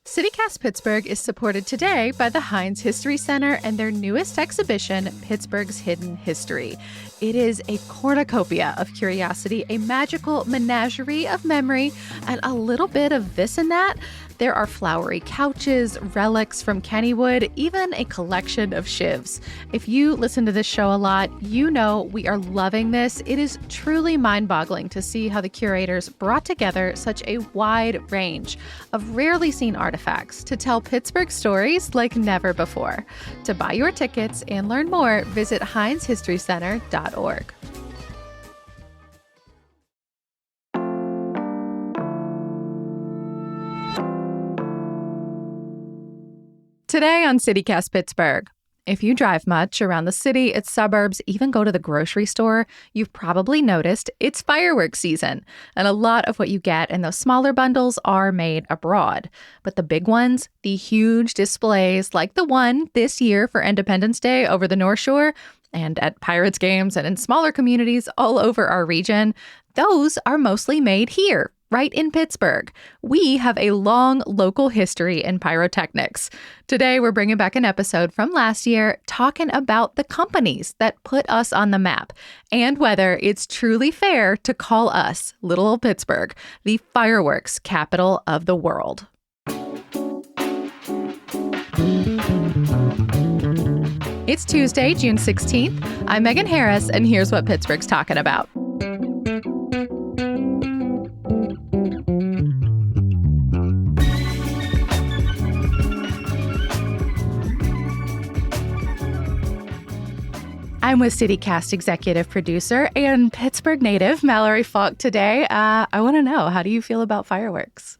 CityCast Pittsburgh is supported today by the Heinz History Center and their newest exhibition, Pittsburgh's Hidden History. It is a cornucopia of curiosity, a magical menagerie of memory, and a little bit of this and that. There are flowery couches, relics from Kennywood, even a collection of shivs. If you listen to this show a lot, you know we are loving this. It is truly mind-boggling to see how the curators brought together such a wide range of rarely seen artifacts to tell Pittsburgh stories like never before. To buy your tickets and learn more, visit HeinzHistoryCenter.org. Today on CityCast Pittsburgh, if you drive much around the city, its suburbs, even go to the grocery store, you've probably noticed it's fireworks season. And a lot of what you get in those smaller bundles are made abroad. But the big ones, the huge displays like the one this year for Independence Day over the North Shore, and at Pirates games and in smaller communities all over our region, those are mostly made here, right in Pittsburgh. We have a long local history in pyrotechnics. Today, we're bringing back an episode from last year talking about the companies that put us on the map and whether it's truly fair to call us, little old Pittsburgh, the fireworks capital of the world. It's Tuesday, June 16th. I'm Megan Harris, and here's what Pittsburgh's talking about. I'm with CityCast executive producer and Pittsburgh native Mallory Falk today. I want to know, how do you feel about fireworks?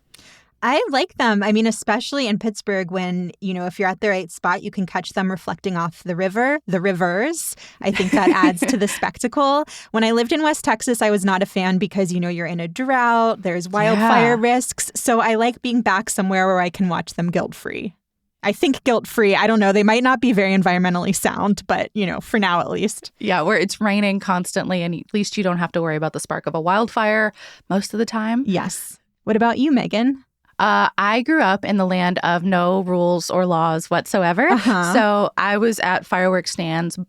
I like them. I mean, especially in Pittsburgh when, if you're at the right spot, you can catch them reflecting off the rivers. I think that adds to the spectacle. When I lived in West Texas, I was not a fan because, you're in a drought, there's wildfire risks. So I like being back somewhere where I can watch them guilt-free. I think guilt-free. I don't know. They might not be very environmentally sound, but, for now at least. Yeah, where it's raining constantly and at least you don't have to worry about the spark of a wildfire most of the time. Yes. What about you, Megan? I grew up in the land of no rules or laws whatsoever. So I was at fireworks stands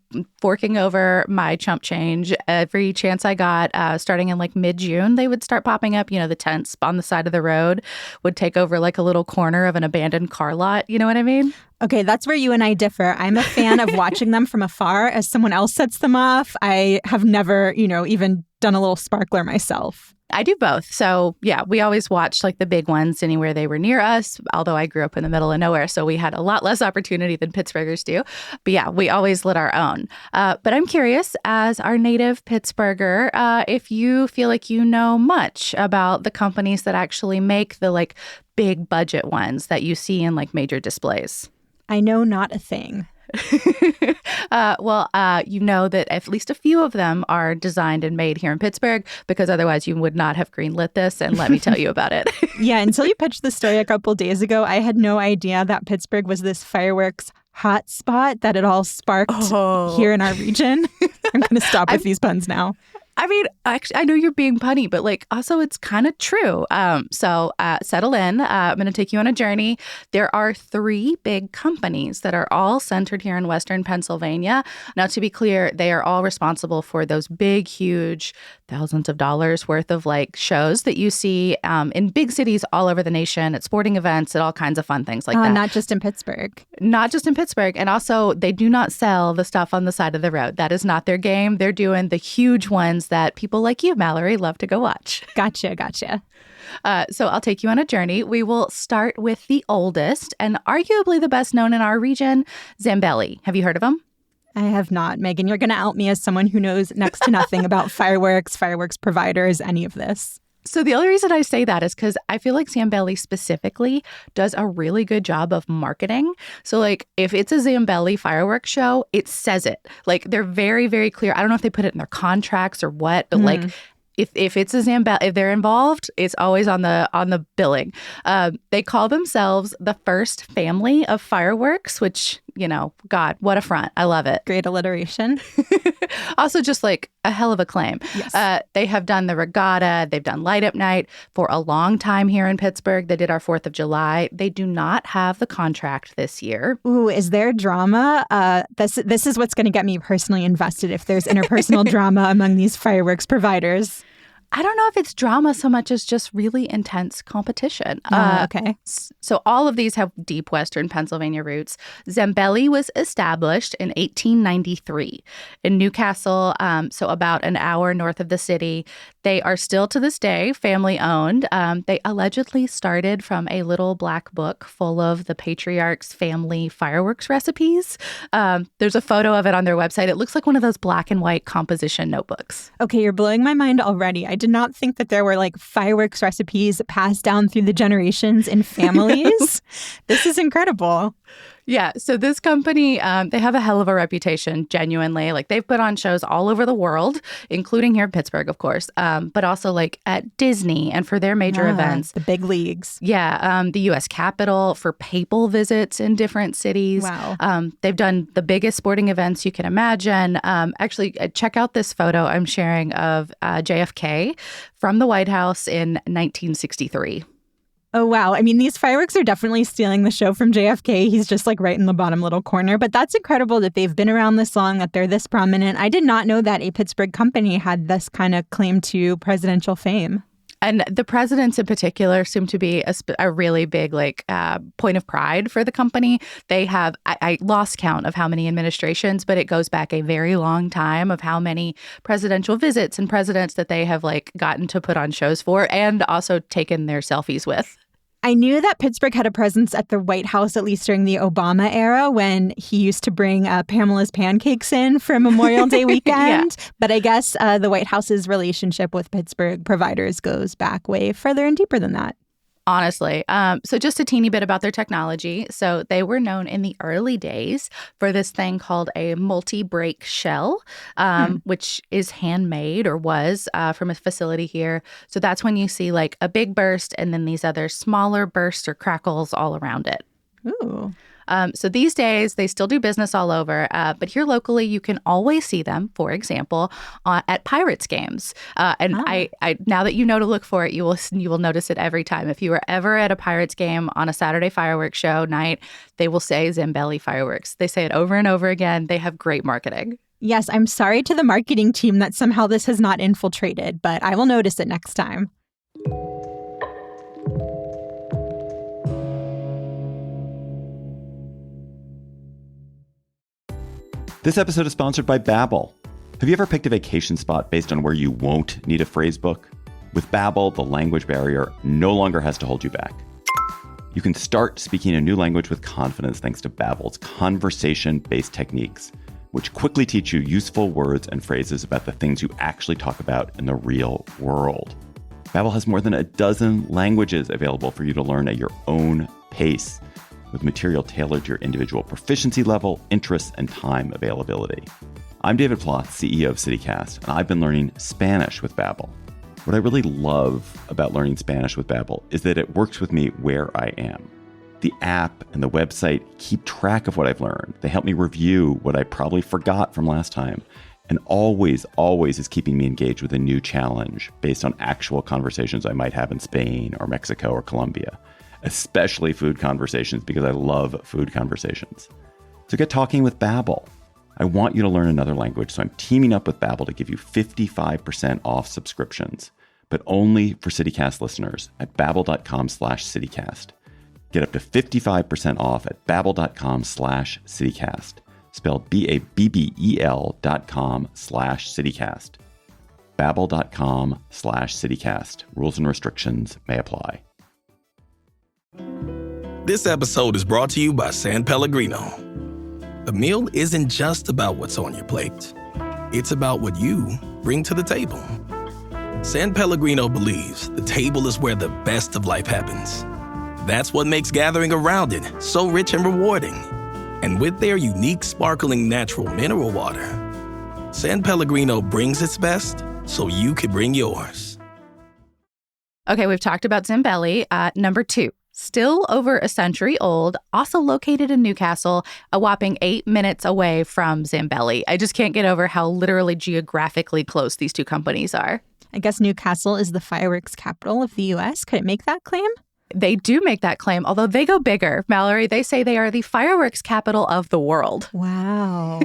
forking over my chump change every chance I got. Starting in mid-June, they would start popping up. The tents on the side of the road would take over a little corner of an abandoned car lot. You know what I mean? Okay, that's where you and I differ. I'm a fan of watching them from afar as someone else sets them off. I have never, even done a little sparkler myself. I do both. So, yeah, we always watched the big ones anywhere they were near us, although I grew up in the middle of nowhere, so we had a lot less opportunity than Pittsburghers do. But yeah, we always lit our own. But I'm curious, as our native Pittsburgher, if you feel like you know much about the companies that actually make the big budget ones that you see in major displays. I know not a thing. You know that at least a few of them are designed and made here in Pittsburgh, because otherwise you would not have greenlit this, and let me tell you about it. Yeah, until you pitched the story a couple days ago, I had no idea that Pittsburgh was this fireworks hot spot, that it all sparked here in our region. I'm going to stop with these puns now. I mean, actually, I know you're being punny, but also it's kind of true. So settle in. I'm going to take you on a journey. There are 3 big companies that are all centered here in Western Pennsylvania. Now, to be clear, they are all responsible for those big, huge, thousands of dollars worth of shows that you see in big cities all over the nation, at sporting events, at all kinds of fun things like that. Not just in Pittsburgh. Not just in Pittsburgh. And also, they do not sell the stuff on the side of the road. That is not their game. They're doing the huge ones that people like you, Mallory, love to go watch. Gotcha. So I'll take you on a journey. We will start with the oldest and arguably the best known in our region, Zambelli. Have you heard of them? I have not. Megan, you're going to out me as someone who knows next to nothing about fireworks providers, any of this. So the only reason I say that is because I feel like Zambelli specifically does a really good job of marketing. So if it's a Zambelli fireworks show, it says it. They're very, very clear. I don't know if they put it in their contracts or what, but if it's a Zambelli, if they're involved, it's always on the billing. They call themselves the first family of fireworks, which God, what a front. I love it. Great alliteration. Also, just like a hell of a claim. Yes. They have done the regatta. They've done Light Up Night for a long time here in Pittsburgh. They did our 4th of July. They do not have the contract this year. Ooh, is there drama? This is what's going to get me personally invested if there's interpersonal drama among these fireworks providers. I don't know if it's drama so much as just really intense competition. Okay. So all of these have deep Western Pennsylvania roots. Zambelli was established in 1893 in Newcastle, so about an hour north of the city. They are still to this day family owned. They allegedly started from a little black book full of the patriarch's family fireworks recipes. There's a photo of it on their website. It looks like one of those black and white composition notebooks. Okay, you're blowing my mind already. I did not think that there were like fireworks recipes passed down through the generations in families. This is incredible. Yeah. So this company, they have a hell of a reputation, genuinely. Like they've put on shows all over the world, including here in Pittsburgh, of course, but also like at Disney and for their major events. The big leagues. Yeah. The U.S. Capitol for papal visits in different cities. Wow. They've done the biggest sporting events you can imagine. Actually, check out this photo I'm sharing of JFK from the White House in 1963. Oh, wow. I mean, these fireworks are definitely stealing the show from JFK. He's just like right in the bottom little corner. But that's incredible that they've been around this long, that they're this prominent. I did not know that a Pittsburgh company had this kind of claim to presidential fame. And the presidents in particular seem to be a really big point of pride for the company. They have, I lost count of how many administrations, but it goes back a very long time of how many presidential visits and presidents that they have gotten to put on shows for and also taken their selfies with. I knew that Pittsburgh had a presence at the White House, at least during the Obama era, when he used to bring Pamela's pancakes in for Memorial Day weekend. Yeah. But I guess the White House's relationship with Pittsburgh providers goes back way further and deeper than that. Honestly. So just a teeny bit about their technology. So they were known in the early days for this thing called a multi-break shell, which is handmade or was from a facility here. So that's when you see a big burst and then these other smaller bursts or crackles all around it. Ooh. So these days, they still do business all over. But here locally, you can always see them, for example, at Pirates games. I now that you know to look for it, you will notice it every time. If you are ever at a Pirates game on a Saturday fireworks show night, they will say Zambelli Fireworks. They say it over and over again. They have great marketing. Yes, I'm sorry to the marketing team that somehow this has not infiltrated, but I will notice it next time. This episode is sponsored by Babbel. Have you ever picked a vacation spot based on where you won't need a phrase book? With Babbel, the language barrier no longer has to hold you back. You can start speaking a new language with confidence thanks to Babbel's conversation-based techniques, which quickly teach you useful words and phrases about the things you actually talk about in the real world. Babbel has more than a dozen languages available for you to learn at your own pace, with material tailored to your individual proficiency level, interests, and time availability. I'm David Ploth, CEO of CityCast, and I've been learning Spanish with Babbel. What I really love about learning Spanish with Babbel is that it works with me where I am. The app and the website keep track of what I've learned. They help me review what I probably forgot from last time, and always is keeping me engaged with a new challenge based on actual conversations I might have in Spain or Mexico or Colombia. Especially food conversations, because I love food conversations. So get talking with Babbel. I want you to learn another language, so I'm teaming up with Babbel to give you 55% off subscriptions, but only for CityCast listeners at babbel.com/CityCast. Get up to 55% off at babbel.com/CityCast, spelled BABBEL.com/CityCast. Babbel.com/CityCast. Rules and restrictions may apply. This episode is brought to you by San Pellegrino. A meal isn't just about what's on your plate. It's about what you bring to the table. San Pellegrino believes the table is where the best of life happens. That's what makes gathering around it so rich and rewarding. And with their unique sparkling natural mineral water, San Pellegrino brings its best so you could bring yours. Okay, we've talked about Zambelli. Number 2. still over a century old, also located in Newcastle, a whopping 8 minutes away from Zambelli. I just can't get over how literally geographically close these two companies are. I guess Newcastle is the fireworks capital of the U.S. Could it make that claim? They do make that claim, although they go bigger. Mallory, they say they are the fireworks capital of the world. Wow.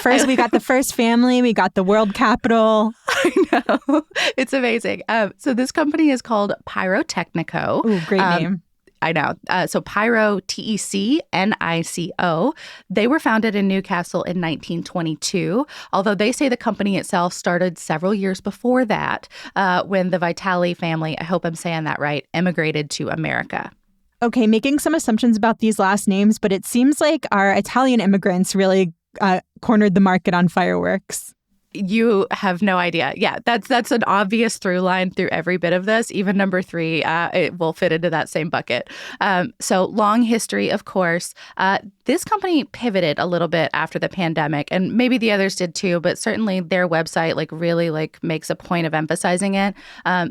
First, we got the first family. We got the world capital. I know. It's amazing. So this company is called Pyrotechnico. Ooh, great name. I know. So Pyro, Technico. They were founded in Newcastle in 1922, although they say the company itself started several years before that when the Vitali family, I hope I'm saying that right, immigrated to America. Okay, making some assumptions about these last names, but it seems like our Italian immigrants really cornered the market on fireworks. You have no idea. Yeah, that's an obvious through line through every bit of this. Even number 3, it will fit into that same bucket. So long history, of course. This company pivoted a little bit after the pandemic, and maybe the others did too, but certainly their website really makes a point of emphasizing it.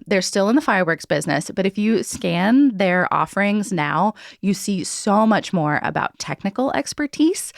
They're still in the fireworks business, but if you scan their offerings now, you see so much more about technical expertise.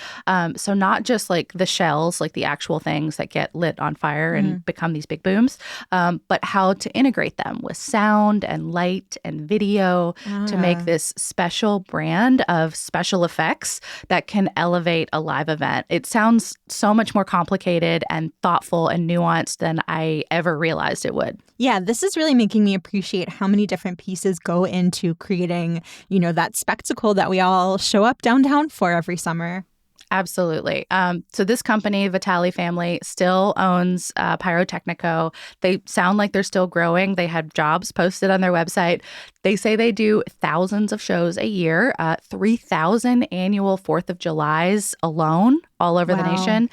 So not just like the shells, like the actual things that get lit on fire and become these big booms, but how to integrate them with sound and light and video to make this special brand of special effects that can elevate a live event. It sounds so much more complicated and thoughtful and nuanced than I ever realized it would. Yeah, this is really making me appreciate how many different pieces go into creating, that spectacle that we all show up downtown for every summer. Absolutely. So this company, Vitali family, still owns Pyrotechnico. They sound like they're still growing. They had jobs posted on their website. They say they do thousands of shows a year, 3,000 annual 4th of Julys alone all over the nation,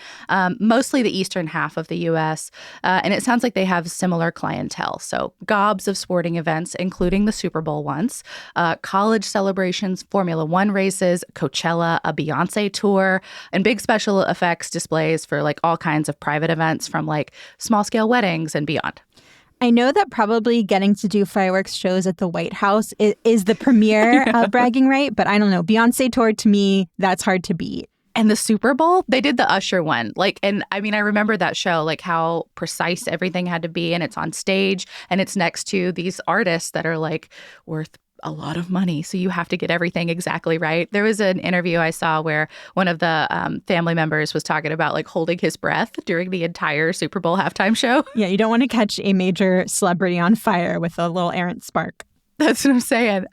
mostly the eastern half of the U.S. And it sounds like they have similar clientele. So gobs of sporting events, including the Super Bowl once, college celebrations, Formula One races, Coachella, a Beyonce tour, and big special effects displays for like all kinds of private events from like small scale weddings and beyond. I know that probably getting to do fireworks shows at the White House is the premier bragging right, but I don't know. Beyonce tour, to me, that's hard to beat. And the Super Bowl, they did the Usher one. And I mean, I remember that show, like how precise everything had to be. And it's on stage and it's next to these artists that are like worth a lot of money. So you have to get everything exactly right. There was an interview I saw where one of the family members was talking about like holding his breath during the entire Super Bowl halftime show. Yeah, you don't want to catch a major celebrity on fire with a little errant spark. That's what I'm saying.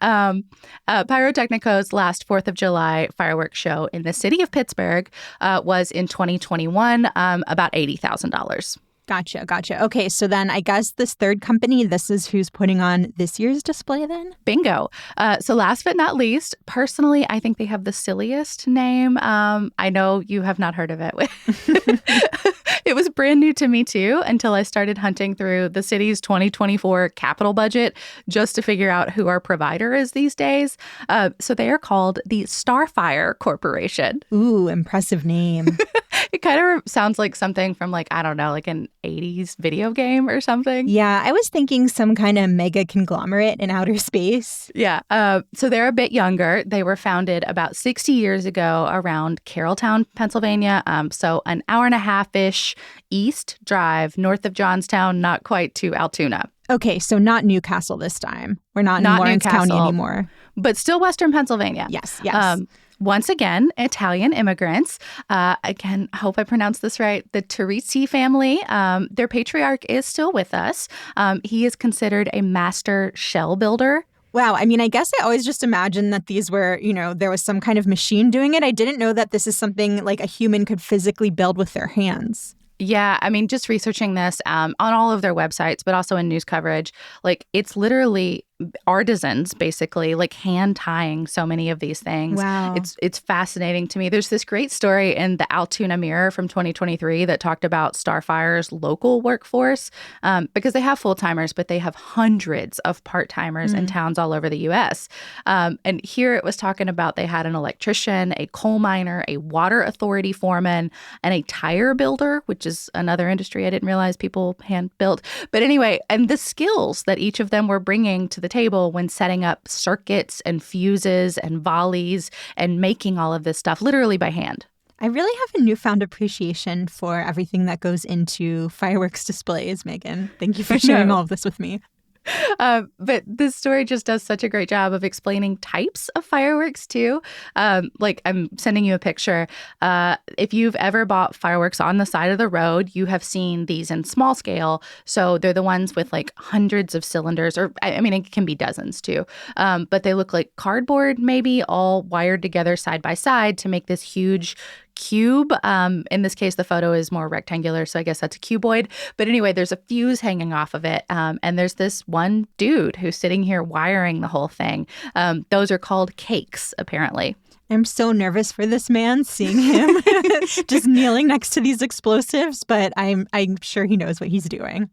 Pyrotechnico's last 4th of July fireworks show in the city of Pittsburgh was in 2021, about $80,000. Gotcha. Okay, so then I guess this third company, this is who's putting on this year's display then? Bingo. So last but not least, personally, I think they have the silliest name. I know you have not heard of it. It was brand new to me too until I started hunting through the city's 2024 capital budget just to figure out who our provider is these days. So they are called the Starfire Corporation. Ooh, impressive name. It kind of sounds like something from like, I don't know, like an 80s video game or something. Yeah, I was thinking some kind of mega conglomerate in outer space. Yeah. So they're a bit younger. They were founded about 60 years ago around Carrolltown, Pennsylvania. So an hour and a half-ish east drive north of Johnstown, not quite to Altoona. Okay, so not Newcastle this time. We're not in Lawrence County anymore. But still Western Pennsylvania. Yes. Once again, Italian immigrants. Again, I hope I pronounced this right. The Teresi family, their patriarch is still with us. He is considered a master shell builder. Wow. I mean, I guess I always just imagined that these were, there was some kind of machine doing it. I didn't know that this is something like a human could physically build with their hands. Yeah, I mean, just researching this on all of their websites, but also in news coverage, like it's literally artisans basically like hand tying so many of these things. Wow. It's fascinating to me. There's this great story in the Altoona Mirror from 2023 that talked about Starfire's local workforce because they have full-timers, but they have hundreds of part-timers in towns all over the U.S. And here it was talking about they had an electrician, a coal miner, a water authority foreman, and a tire builder, which is another industry I didn't realize people hand built. But anyway, and the skills that each of them were bringing to the the table when setting up circuits and fuses and volleys and making all of this stuff literally by hand. I really have a newfound appreciation for everything that goes into fireworks displays, Megan. Thank you for sharing all of this with me. But this story just does such a great job of explaining types of fireworks, too. Like, I'm sending you a picture. If you've ever bought fireworks on the side of the road, you have seen these in small scale. So they're the ones with like hundreds of cylinders, or I mean, it can be dozens, too. But they look like cardboard, maybe all wired together side by side to make this huge cube. In this case, the photo is more rectangular, so I guess that's a cuboid. But anyway, there's a fuse hanging off of it. And there's this one dude who's sitting here wiring the whole thing. Those are called cakes, apparently. I'm so nervous for this man, seeing him just kneeling next to these explosives, but I'm sure he knows what he's doing.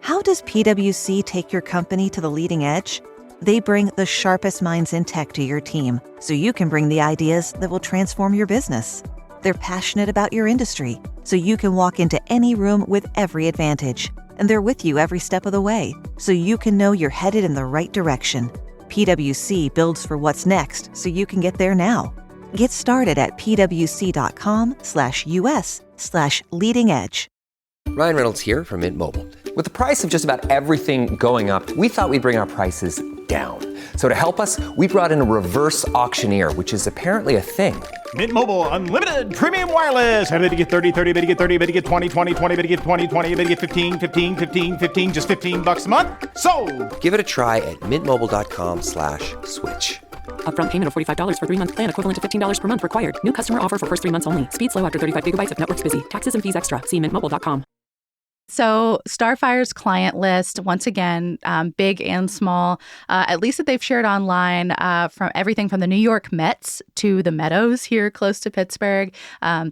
How does PwC take your company to the leading edge? They bring the sharpest minds in tech to your team, so you can bring the ideas that will transform your business. They're passionate about your industry, so you can walk into any room with every advantage. And they're with you every step of the way, so you can know you're headed in the right direction. PwC builds for what's next, so you can get there now. Get started at pwc.com/us/leading edge. Ryan Reynolds here from Mint Mobile. With the price of just about everything going up, we thought we'd bring our prices down. So to help us, we brought in a reverse auctioneer, which is apparently a thing. Mint Mobile Unlimited Premium Wireless. How to get 30, 30, bit to get 30, bit to get 20, 20, 20, bit to get 20, 20, bit to get 15, 15, 15, 15, just $15 a month? Sold! Give it a try at mintmobile.com/switch. Upfront payment of $45 for 3-month plan, equivalent to $15 per month required. New customer offer for first 3 months only. Speed slow after 35 gigabytes if network's busy. Taxes and fees extra. See mintmobile.com. So Starfire's client list, once again, big and small, at least that they've shared online, from everything from the New York Mets to the Meadows here close to Pittsburgh.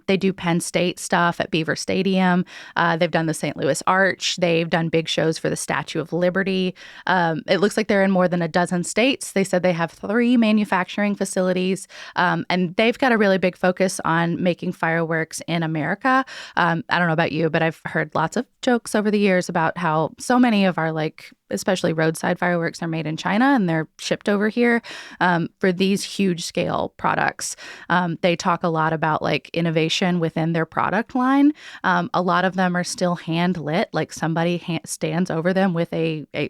They do Penn State stuff at Beaver Stadium. They've done the St. Louis Arch. They've done big shows for the Statue of Liberty. It looks like they're in more than a dozen states. They said they have 3 manufacturing facilities, and they've got a really big focus on making fireworks in America. I don't know about you, but I've heard lots of jokes over the years about how so many of our, like, especially roadside fireworks are made in China and they're shipped over here for these huge scale products. They talk a lot about like innovation within their product line. A lot of them are still hand lit, like somebody stands over them with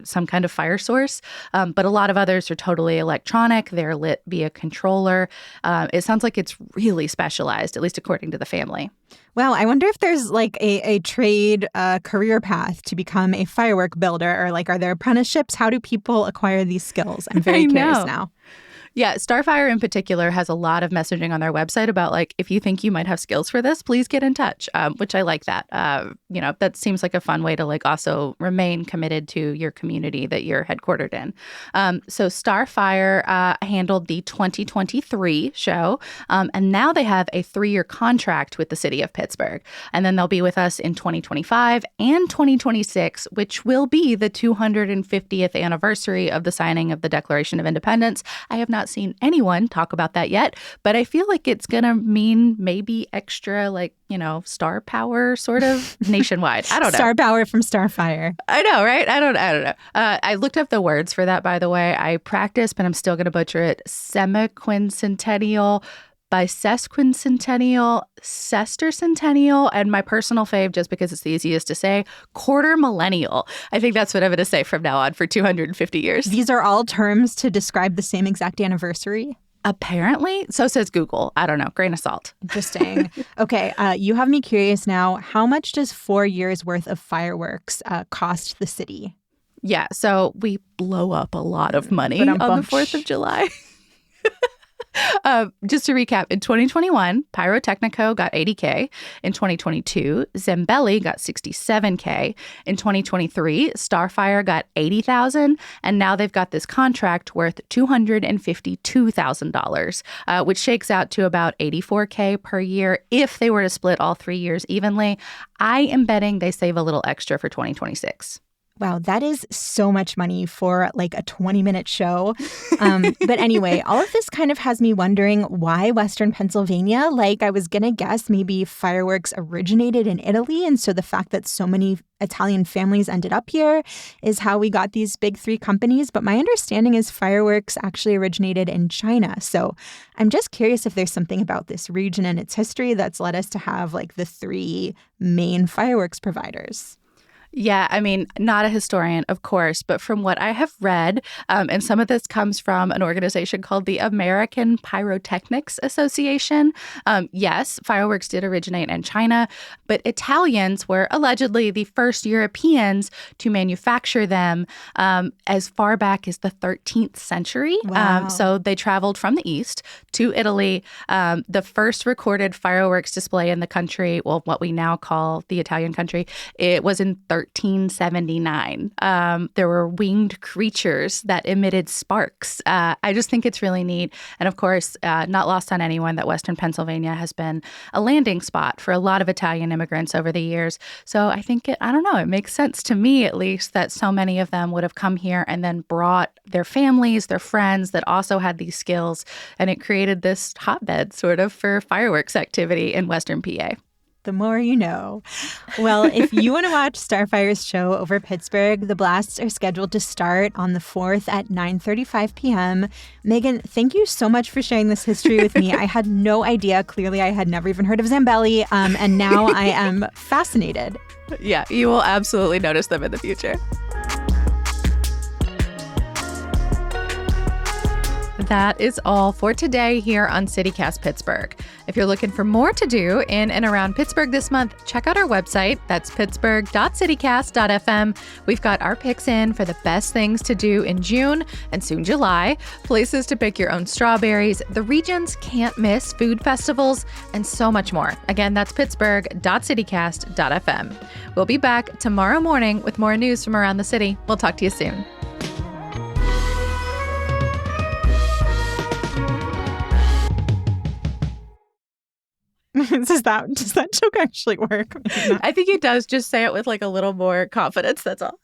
some kind of fire source. But a lot of others are totally electronic. They're lit via controller. It sounds like it's really specialized, at least according to the family. Wow, I wonder if there's like a trade career path to become a firework builder, or like, are there apprenticeships? How do people acquire these skills? I'm very curious now. Yeah, Starfire in particular has a lot of messaging on their website about, like, if you think you might have skills for this, please get in touch, which I like that. That seems like a fun way to, like, also remain committed to your community that you're headquartered in. So Starfire handled the 2023 show, and now they have a 3-year contract with the city of Pittsburgh. And then they'll be with us in 2025 and 2026, which will be the 250th anniversary of the signing of the Declaration of Independence. I have not seen anyone talk about that yet, but I feel like it's going to mean maybe extra, like, star power sort of nationwide. I don't know. Star power from Starfire. I know, right? I don't know. I looked up the words for that, by the way. I practiced, but I'm still going to butcher it. Semiquincentennial, bisesquicentennial, sestercentennial, and my personal fave, just because it's the easiest to say, quarter millennial. I think that's what I'm going to say from now on for 250 years. These are all terms to describe the same exact anniversary? Apparently. So says Google. I don't know. Grain of salt. Interesting. Okay. You have me curious now. How much does 4 years worth of fireworks cost the city? Yeah. So we blow up a lot of money on the 4th of July. Just to recap, in 2021, Pyrotechnico got $80K. In 2022, Zambelli got $67K. In 2023, Starfire got $80,000, and now they've got this contract worth $252,000, which shakes out to about $84K per year if they were to split all 3 years evenly. I am betting they save a little extra for 2026. Wow, that is so much money for like a 20-minute show. But anyway, all of this kind of has me wondering why Western Pennsylvania? Like I was going to guess maybe fireworks originated in Italy. And so the fact that so many Italian families ended up here is how we got these big three companies. But my understanding is fireworks actually originated in China. So I'm just curious if there's something about this region and its history that's led us to have like the three main fireworks providers. Yeah, I mean, not a historian, of course, but from what I have read, and some of this comes from an organization called the American Pyrotechnics Association. Yes, fireworks did originate in China, but Italians were allegedly the first Europeans to manufacture them as far back as the 13th century. Wow. So they traveled from the east to Italy. The first recorded fireworks display in the country, well, what we now call the Italian country, it was in 1379. There were winged creatures that emitted sparks. I just think it's really neat. And of course, not lost on anyone that Western Pennsylvania has been a landing spot for a lot of Italian immigrants over the years. So I think it makes sense to me at least that so many of them would have come here and then brought their families, their friends that also had these skills. And it created this hotbed sort of for fireworks activity in Western PA. The more you know. Well, if you want to watch Starfire's show over Pittsburgh, the blasts are scheduled to start on the 4th at 9:35 p.m. Megan, thank you so much for sharing this history with me. I had no idea. Clearly, I had never even heard of Zambelli, and now I am fascinated. Yeah, you will absolutely notice them in the future. That is all for today here on CityCast Pittsburgh. If you're looking for more to do in and around Pittsburgh this month, check out our website. That's pittsburgh.citycast.fm. We've got our picks in for the best things to do in June and soon July, places to pick your own strawberries, the region's can't miss food festivals, and so much more. Again, that's pittsburgh.citycast.fm. We'll be back tomorrow morning with more news from around the city. We'll talk to you soon. Does that joke actually work? I think it does. Just say it with like a little more confidence. That's all.